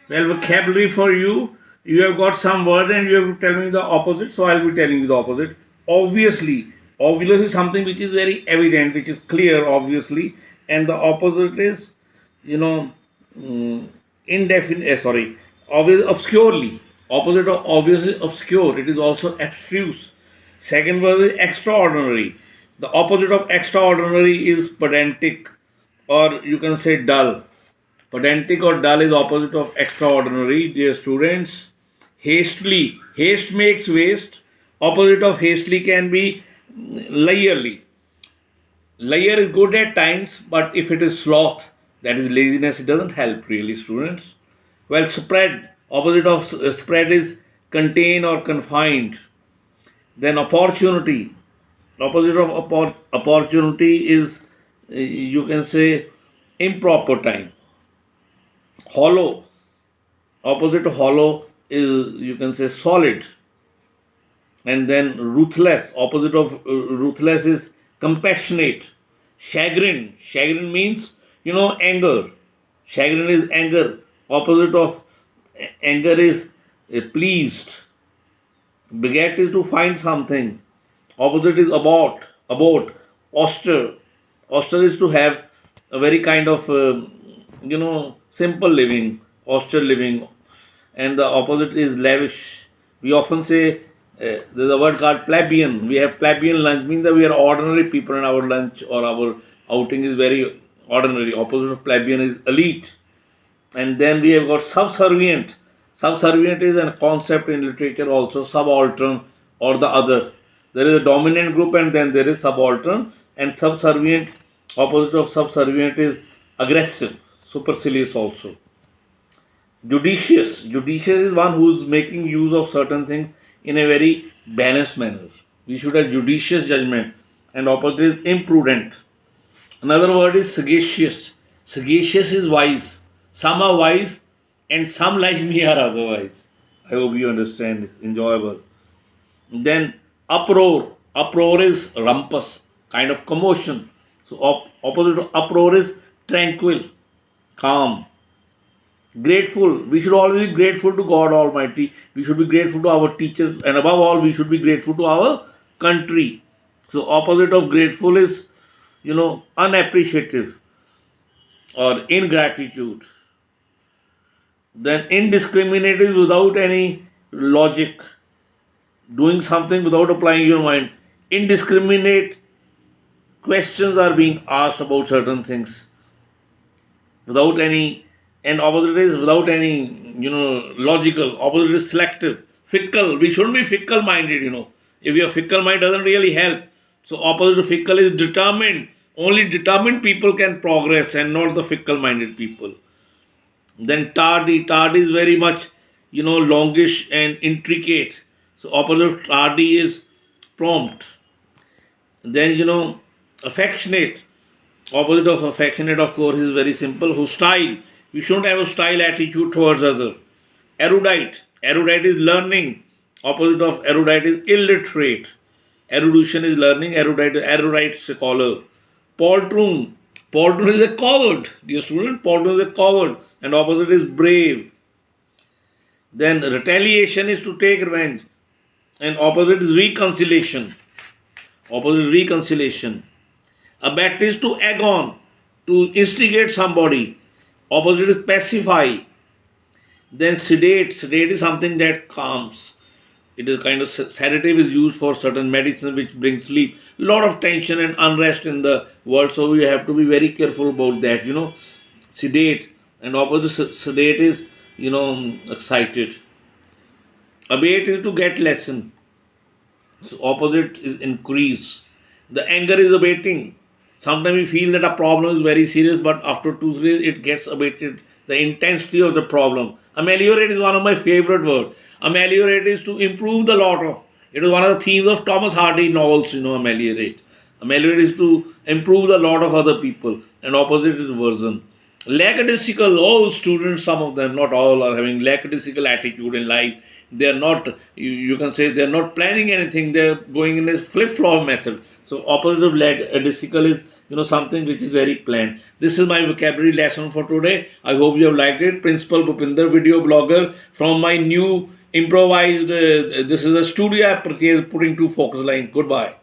Well, vocabulary for you. You have got some word and you have to tell me the opposite. So I'll be telling you the opposite. Obviously, obvious is something which is very evident, which is clear, obviously, and the opposite is, you know, indefinite. Sorry, obvious obscurely. Opposite of obvious is obscure. It is also abstruse. Second word is extraordinary. The opposite of extraordinary is pedantic, or you can say dull. Pedantic or dull is opposite of extraordinary, dear students. Hastily. Haste makes waste. Opposite of hastily can be liarly. Liar is good at times, but if it is sloth, that is laziness, it doesn't help really, students. Well, spread. Opposite of spread is contain or confined. Then opportunity. Opposite of opportunity is, you can say, improper time. Hollow. Opposite to hollow is, you can say, solid. And then ruthless. Opposite of ruthless is compassionate. Chagrin means, anger. Chagrin is anger. Opposite of anger is pleased. Beget is to find something. Opposite is abort. Austere. Austere is to have a very kind of simple living, austere living, and the opposite is lavish. We often say there's a word called plebeian. We have plebeian lunch, means that we are ordinary people and our lunch or our outing is very ordinary. Opposite of plebeian is elite. And then we have got subservient. Subservient is a concept in literature also, subaltern or the other. There is a dominant group and then there is subaltern, and subservient, opposite of subservient is aggressive, supercilious also. Judicious is one who is making use of certain things in a very balanced manner. We should have judicious judgment, and opposite is imprudent. Another word is sagacious. Sagacious is wise. Some are wise and some like me are otherwise. I hope you understand. Enjoyable. Then uproar. Uproar is rumpus, kind of commotion. So opposite of uproar is tranquil, calm. Grateful. We should always be grateful to God Almighty. We should be grateful to our teachers, and above all, we should be grateful to our country. So opposite of grateful is, unappreciative or ingratitude. Then indiscriminate is without any logic, doing something without applying your mind. Indiscriminate questions are being asked about certain things without any, and opposite is without any, logical. Opposite is selective. Fickle. We shouldn't be fickle minded. If your fickle mind doesn't really help. So opposite to fickle is determined. Only determined people can progress and not the fickle minded people. Then tardy. Tardy is very much, longish and intricate. So opposite of tardy is prompt. Then, affectionate. Opposite of affectionate, of course, is very simple. Hostile. We shouldn't have a style attitude towards other. Erudite. Erudite is learning. Opposite of erudite is illiterate. Erudition is learning. Erudite scholar. Poltroon. Poltroon is a coward. Dear student, poltroon is a coward. And opposite is brave. Then retaliation is to take revenge. And opposite is reconciliation. Opposite is reconciliation. Abet is to egg on, to instigate somebody. Opposite is pacify. Then sedate. Sedate is something that calms. It is kind of sedative is used for certain medicine which brings sleep. Lot of tension and unrest in the world, so we have to be very careful about that. Sedate, and opposite sedate is excited. Abate is to get lesson. So opposite is increase. The anger is abating. Sometimes we feel that a problem is very serious, but after 2 days it gets abated. The intensity of the problem. Ameliorate is one of my favorite words. Ameliorate is to improve the lot of. It is one of the themes of Thomas Hardy novels, ameliorate. Ameliorate is to improve the lot of other people. And opposite is version. Lackadaisical, all students, some of them, not all, are having lackadaisical attitude in life. They are not, you can say, they are not planning anything. They are going in a flip-flop method. So opposite of lackadaisical is something which is very planned. This is my vocabulary lesson for today. I hope you have liked it. Principal Bhupinder, video blogger, from my new improvised, this is a studio app putting to focus line. Goodbye.